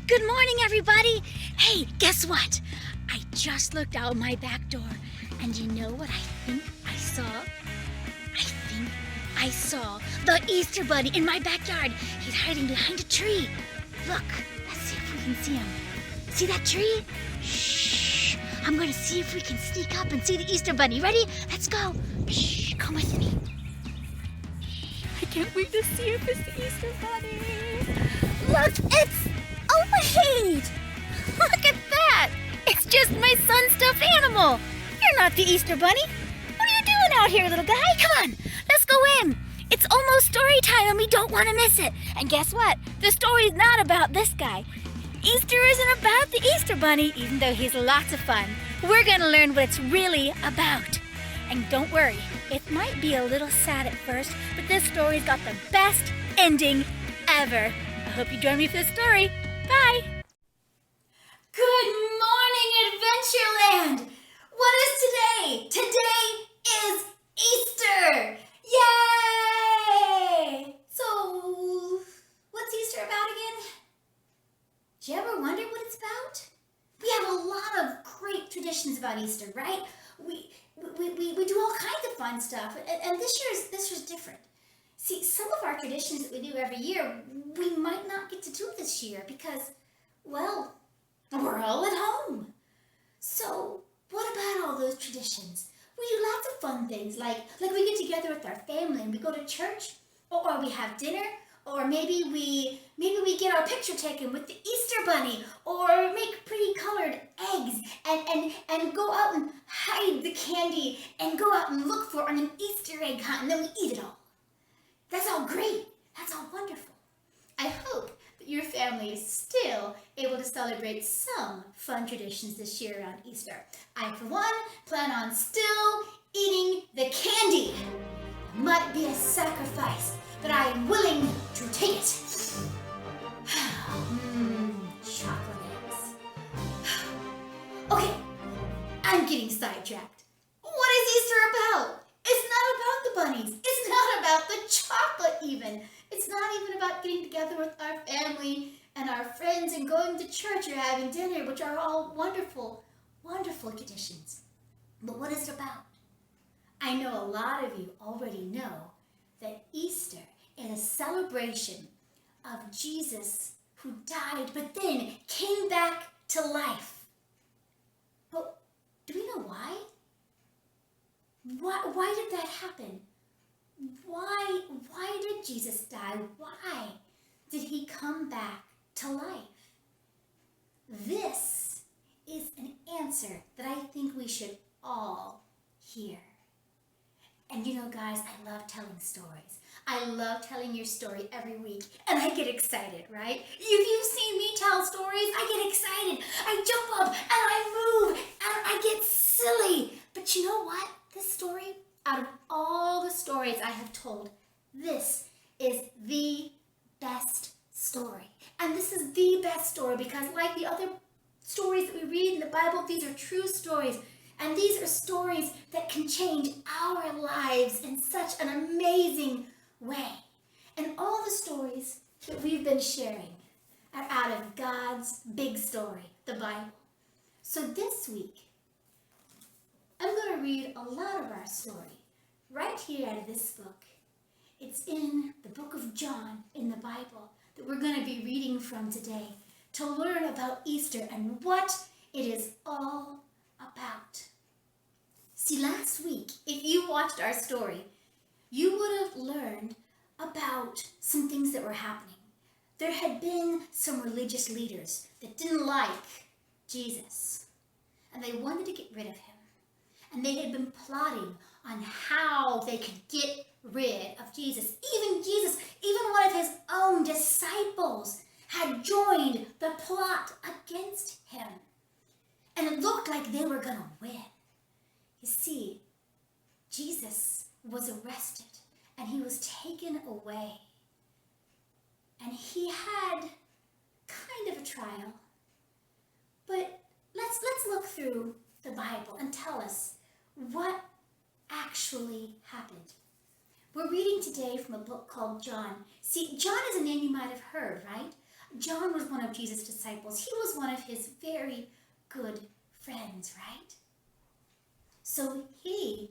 Good morning, everybody. Hey, guess what? I just looked out my back door, and you know what I think I saw? I think I saw the Easter Bunny in my backyard. He's hiding behind a tree. Look, let's see if we can see him. See that tree? Shh. I'm going to see if we can sneak up and see the Easter Bunny. Ready? Let's go. Shh. Come with me. I can't wait to see if it's the Easter Bunny. Look, it's... Oh, wait! Look at that! It's just my son's stuffed animal. You're not the Easter Bunny. What are you doing out here, little guy? Come on, let's go in. It's almost story time and we don't want to miss it. And guess what? The story's not about this guy. Easter isn't about the Easter Bunny, even though he's lots of fun. We're going to learn what it's really about. And don't worry, it might be a little sad at first, but this story's got the best ending ever. I hope you join me for the story. Bye! Good morning, Adventureland! What is today? Today is Easter! Yay! So, what's Easter about again? Do you ever wonder what it's about? We have a lot of great traditions about Easter, right? We do all kinds of fun stuff, and this year's different. See, some of our traditions that we do every year, we might not get to do this year because, well, we're all at home. So, what about all those traditions? We do lots of fun things, like we get together with our family and we go to church, or we have dinner, or maybe we get our picture taken with the Easter Bunny, or make pretty colored eggs and go out and hide the candy and go out and look for an Easter egg hunt, and then we eat it all. That's all great. That's all wonderful. I hope that your family is still able to celebrate some fun traditions this year around Easter. I, for one, plan on still eating the candy. It might be a sacrifice, but I am willing to take it. Chocolate eggs. Okay, I'm getting sidetracked. What is Easter about? It's not about the bunnies. It's not about the chocolate even. It's not even about getting together with our family and our friends and going to church or having dinner, which are all wonderful, wonderful traditions. But what is it about? I know a lot of you already know that Easter is a celebration of Jesus who died but then came back to life. But do we know why? Why did that happen? Why did Jesus die? Why did he come back to life? This is an answer that I think we should all hear. And you know, guys, I love telling stories. I love telling your story every week, and I get excited, right? If you've seen me tell stories, I get excited. I jump up, and I move, and I get silly. But you know what? This story, out of all the stories I have told, this is the best story. And this is the best story because, like the other stories that we read in the Bible, these are true stories. And these are stories that can change our lives in such an amazing way. And all the stories that we've been sharing are out of God's big story, the Bible. So this week, I'm going to read a lot of our story right here out of this book. It's in the book of John in the Bible that we're going to be reading from today to learn about Easter and what it is all about. See, last week, if you watched our story, you would have learned about some things that were happening. There had been some religious leaders that didn't like Jesus, and they wanted to get rid of him. And they had been plotting on how they could get rid of Jesus. Even Jesus, even one of his own disciples, had joined the plot against him. And it looked like they were going to win. You see, Jesus was arrested and he was taken away. And he had kind of a trial. But let's look through the Bible and tell us what actually happened. We're reading today from a book called John. See, John is a name you might have heard, right? John was one of Jesus' disciples. He was one of his very good friends, right? So he,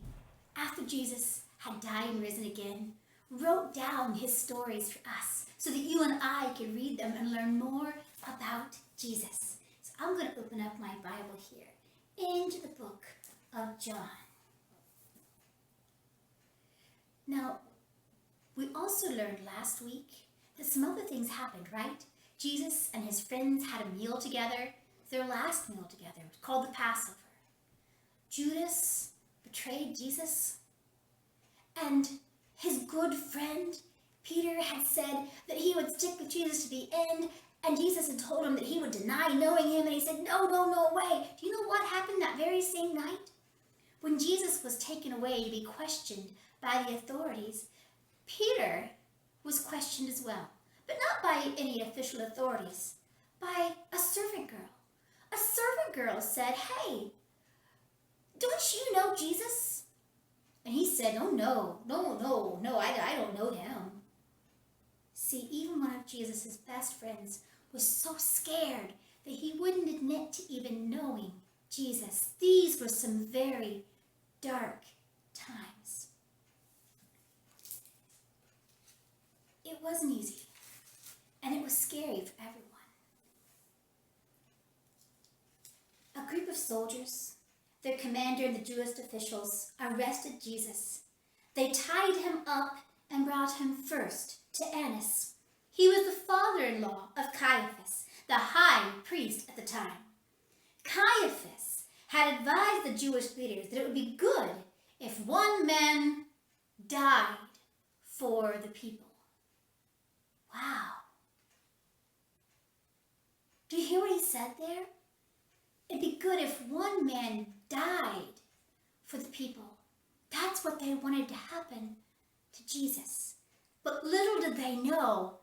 after Jesus had died and risen again, wrote down his stories for us so that you and I could read them and learn more about Jesus. So I'm going to open up my Bible here into the book of John. Now, we also learned last week that some other things happened, right? Jesus and his friends had a meal together, their last meal together, called the Passover. Judas betrayed Jesus, and his good friend Peter had said that he would stick with Jesus to the end, and Jesus had told him that he would deny knowing him, and he said, no way. Do you know what happened that very same night? When Jesus was taken away to be questioned by the authorities, Peter was questioned as well, but not by any official authorities, by a servant girl. A servant girl said, hey, don't you know Jesus? And he said, oh, no, I don't know him. See, even one of Jesus' best friends was so scared that he wouldn't admit to even knowing Jesus. These were some very dark times. It wasn't easy, and it was scary for everyone. A group of soldiers, their commander and the Jewish officials, arrested Jesus. They tied him up and brought him first to Annas. He was the father-in-law of Caiaphas, the high priest at the time. Caiaphas had advised the Jewish leaders that it would be good if one man died for the people. Wow. Do you hear what he said there? It'd be good if one man died for the people. That's what they wanted to happen to Jesus. But little did they know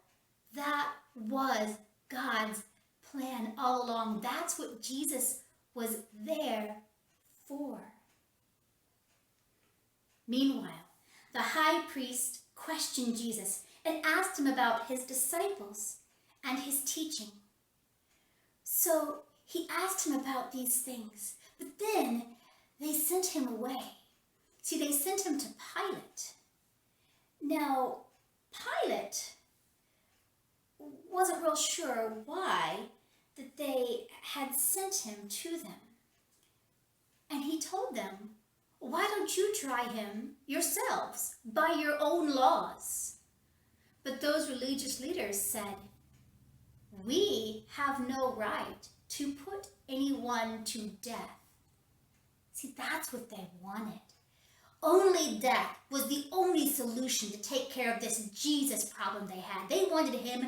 that was God's plan all along. That's what Jesus was there for. Meanwhile, the high priest questioned Jesus and asked him about his disciples and his teaching. So he asked him about these things, but then they sent him away. See, they sent him to Pilate. Now, Pilate wasn't real sure why that they had sent him to them. And he told them, why don't you try him yourselves by your own laws? But those religious leaders said, we have no right to put anyone to death. See, that's what they wanted. Only death was the only solution to take care of this Jesus problem they had. They wanted him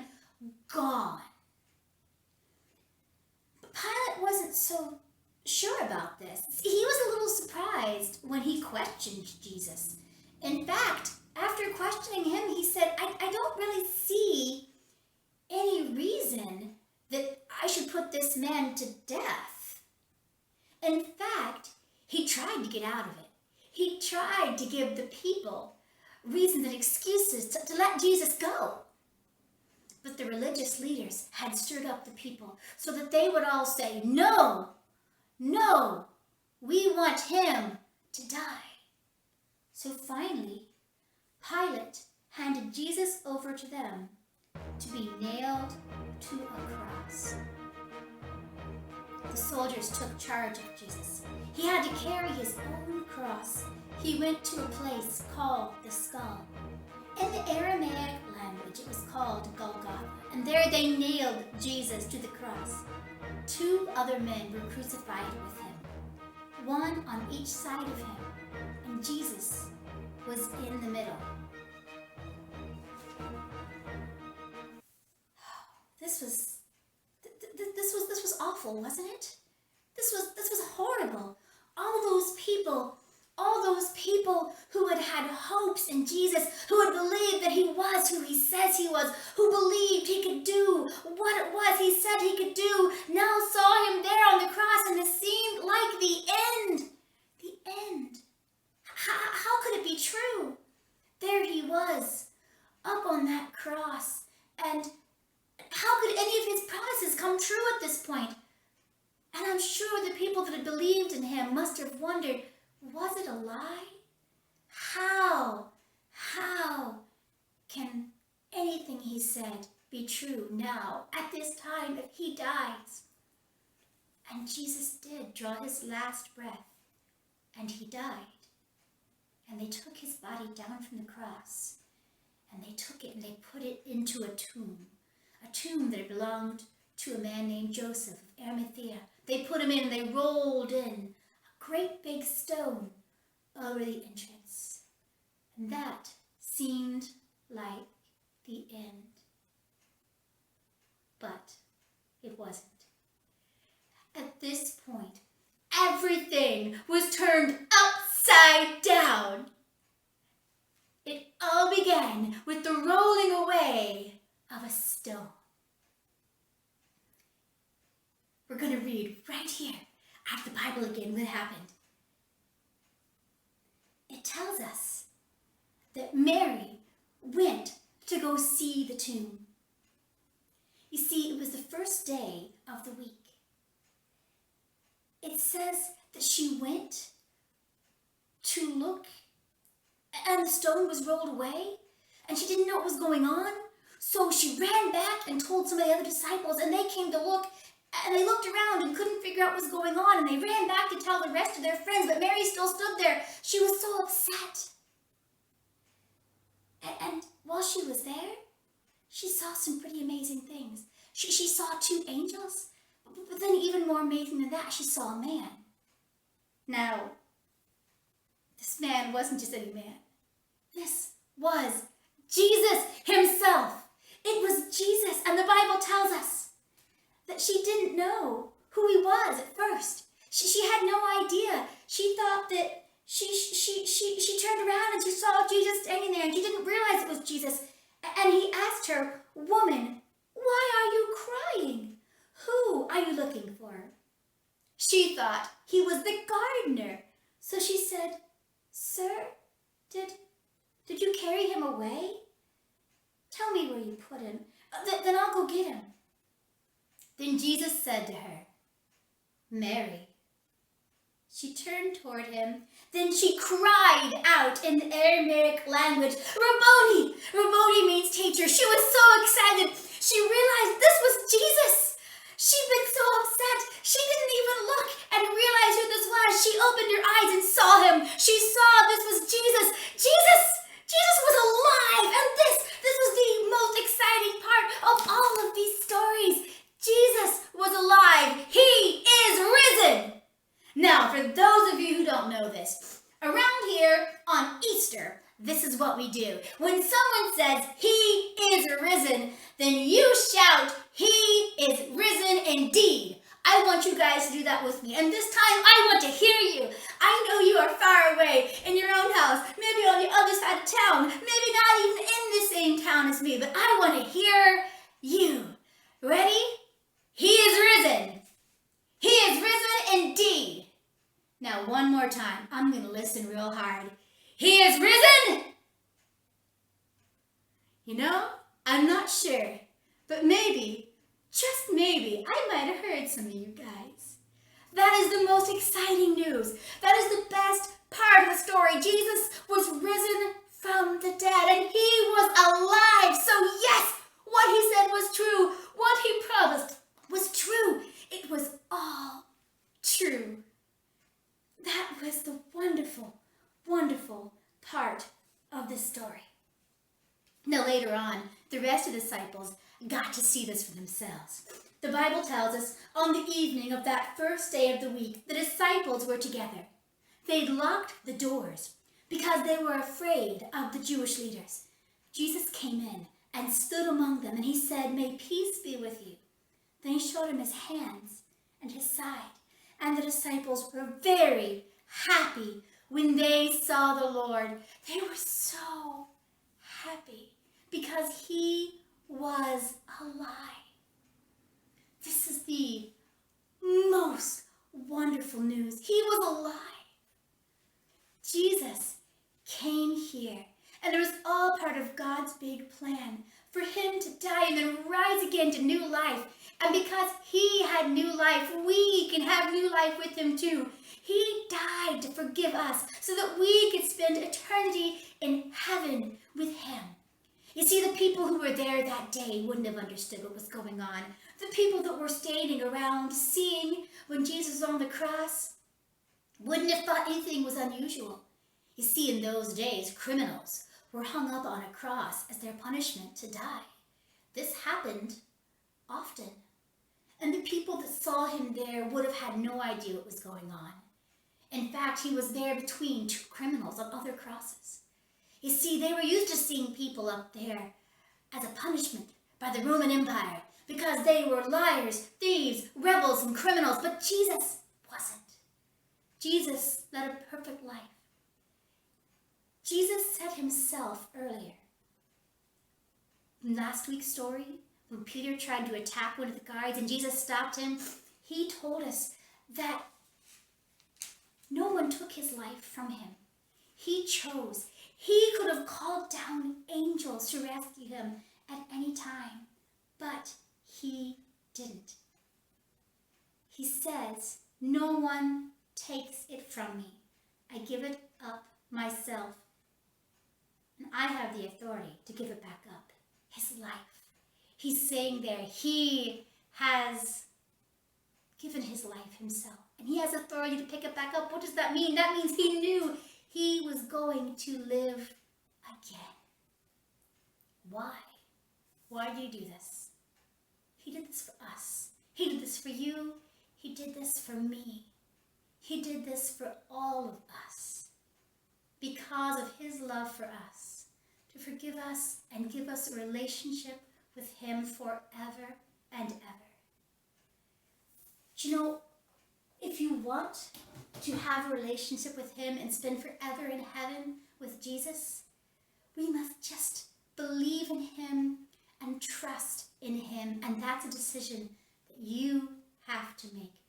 gone. But Pilate wasn't so sure about this. He was a little surprised when he questioned Jesus. In fact, after questioning him, he said, I don't really see any reason that I should put this man to death. In fact, he tried to get out of it. He tried to give the people reasons and excuses to let Jesus go. But the religious leaders had stirred up the people so that they would all say, no, we want him to die. So finally, Pilate handed Jesus over to them to be nailed to a cross. The soldiers took charge of Jesus. He had to carry his own cross. He went to a place called the Skull. In the Aramaic language, it was called Golgotha. And there they nailed Jesus to the cross. 2 other men were crucified with him, one on each side of him, and Jesus was in the middle. This was awful, wasn't it? This was horrible. All those people who had had hopes in Jesus, who had believed that he was who he says he was, who believed he could do what it was he said he could do, now saw him there on the cross, and it seemed like the end. The end. How could it be true? There he was, up on that cross, and how could any of believed in him must have wondered, was it a lie? How can anything he said be true now, at this time, if he dies? And Jesus did draw his last breath, and he died. And they took his body down from the cross, and they took it and they put it into a tomb that belonged to a man named Joseph of Arimathea. They put him in and they rolled in a great big stone over the entrance. And that seemed like the end. But it wasn't. At this point, everything was turned upside down. It all began with the rolling away of a stone. We're going to read right here out of the Bible again what happened. It tells us that Mary went to go see the tomb. You see, it was the first day of the week. It says that she went to look, and the stone was rolled away, and she didn't know what was going on. So she ran back and told some of the other disciples, and they came to look, and they looked around and couldn't figure out what was going on, and they ran back to tell the rest of their friends, but Mary still stood there. She was so upset. And while she was there, she saw some pretty amazing things. She saw two angels, but then even more amazing than that, she saw a man. Now, this man wasn't just any man. This was Jesus himself. It was Jesus, and the Bible tells us that she didn't know who he was at first. She had no idea. She thought that she turned around and she saw Jesus standing there, and she didn't realize it was Jesus. And he asked her, "Woman, why are you crying? Who are you looking for?" She thought he was the gardener. So she said, "Sir, did you carry him away? Tell me where you put him. Then I'll go get him." Then Jesus said to her, "Mary." She turned toward him. Then she cried out in the Aramaic language, "Rabboni!" Rabboni means teacher. She was so excited. She realized this was Jesus. She'd been so upset. She didn't even look and realize who this was. She opened her eyes and saw him. She saw this was Jesus. Jesus was alive. And this was the most exciting part of all of these stories. Jesus was alive. He is risen. Now, for those of you who don't know this, around here on Easter, this is what we do. When someone says, "He is risen," then you shout, "He is risen indeed." I want you guys to do that with me. And this time, I want to hear you. I know you are far away in your own house, maybe on the other side of town, maybe not even in the same town as me, but I want to hear you. Ready? He is risen. He is risen indeed. Now, one more time. I'm going to listen real hard. He is risen. You know, I'm not sure, but maybe, just maybe, I might have heard some of you guys. That is the most exciting news. That is the best part of the story. Jesus was risen from the dead, and he was alive. So yes, what he said was true. What he promised was true. It was all true. That was the wonderful, wonderful part of the story. Now later on, the rest of the disciples got to see this for themselves. The Bible tells us on the evening of that first day of the week, the disciples were together. They'd locked the doors because they were afraid of the Jewish leaders. Jesus came in and stood among them, and he said, "May peace be with you." Then he showed him his hands and his side. And the disciples were very happy when they saw the Lord. They were so happy because he was alive. This is the most wonderful news. He was alive. Jesus came here, and it was all part of God's big plan for him to die and then rise again to new life And because he had new life, we can have new life with him too. He died to forgive us so that we could spend eternity in heaven with him. You see, the people who were there that day wouldn't have understood what was going on. The people that were standing around seeing when Jesus was on the cross wouldn't have thought anything was unusual. You see, in those days, criminals were hung up on a cross as their punishment to die. This happened often. And the people that saw him there would have had no idea what was going on. In fact, he was there between two criminals on other crosses. You see, they were used to seeing people up there as a punishment by the Roman Empire because they were liars, thieves, rebels, and criminals. But Jesus wasn't. Jesus led a perfect life. Jesus said himself earlier, in last week's story, when Peter tried to attack one of the guards and Jesus stopped him, he told us that no one took his life from him. He chose. He could have called down angels to rescue him at any time, but he didn't. He says, "No one takes it from me. I give it up myself. And I have the authority to give it back up." His life. He's saying there, he has given his life himself. And he has authority to pick it back up. What does that mean? That means he knew he was going to live again. Why? Why did he do this? He did this for us. He did this for you. He did this for me. He did this for all of us. Because of his love for us. To forgive us and give us a relationship with him forever and ever. You know, if you want to have a relationship with him and spend forever in heaven with Jesus, we must just believe in him and trust in him. And that's a decision that you have to make.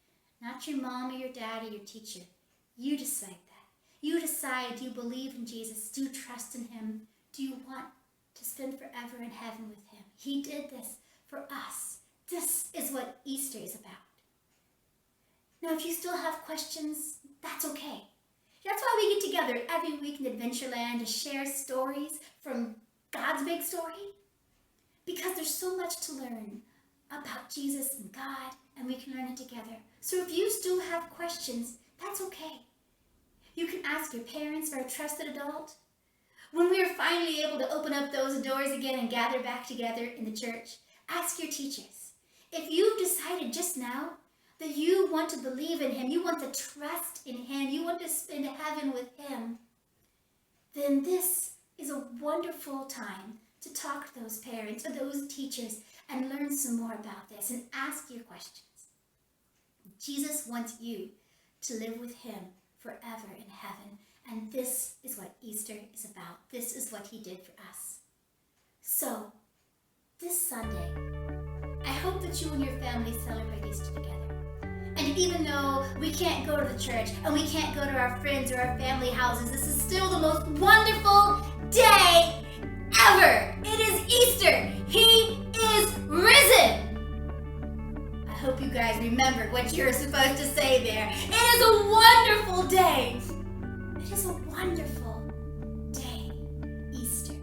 Not your mom or your dad or your teacher. You decide that. You decide, do you believe in Jesus? Do you trust in him? Do you want to spend forever in heaven with him? He did this for us. This is what Easter is about. Now, if you still have questions, that's okay. That's why we get together every week in Adventureland to share stories from God's big story. Because there's so much to learn about Jesus and God, and we can learn it together. So if you still have questions, that's okay. You can ask your parents or a trusted adult. When we are finally able to open up those doors again and gather back together in the church, ask your teachers. If you've decided just now that you want to believe in him, you want to trust in him, you want to spend heaven with him, then this is a wonderful time to talk to those parents or those teachers and learn some more about this and ask your questions. Jesus wants you to live with him forever in heaven. And this is what Easter is about. This is what he did for us. So, this Sunday, I hope that you and your family celebrate Easter together. And even though we can't go to the church and we can't go to our friends or our family houses, this is still the most wonderful day ever. It is Easter. He is risen. I hope you guys remembered what you're supposed to say there. It is a wonderful day. It is a wonderful day, Easter.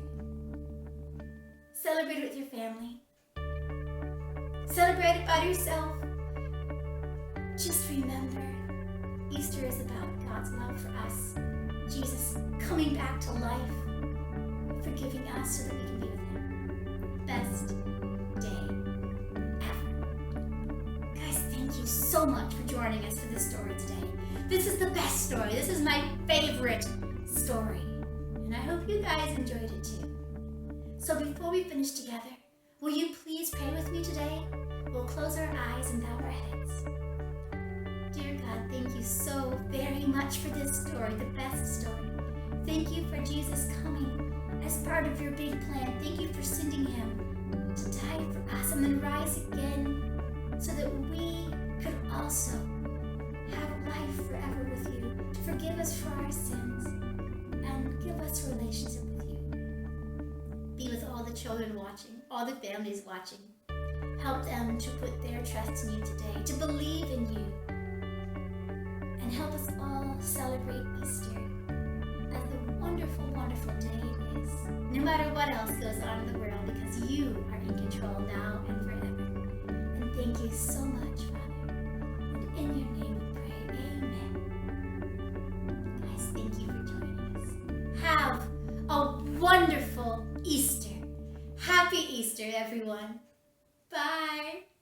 Celebrate it with your family. Celebrate it by yourself. Just remember, Easter is about God's love for us. Jesus coming back to life, forgiving us so that we can be with him. Best day ever. Guys, thank you so much for joining us for this story today. This is the best story. This is my favorite story. And I hope you guys enjoyed it too. So before we finish together, will you please pray with me today? We'll close our eyes and bow our heads. Dear God, thank you so very much for this story, the best story. Thank you for Jesus coming as part of your big plan. Thank you for sending him to die for us and then rise again so that we could also have life forever with you, to forgive us for our sins and give us a relationship with you. Be with all the children watching, all the families watching. Help them to put their trust in you today, to believe in you. And help us all celebrate Easter as the wonderful, wonderful day it is. No matter what else goes on in the world, because you are in control now and forever. And thank you so much, Father. And in your name we pray, amen. Guys, thank you for joining us. Have a wonderful Easter. Happy Easter, everyone. Bye.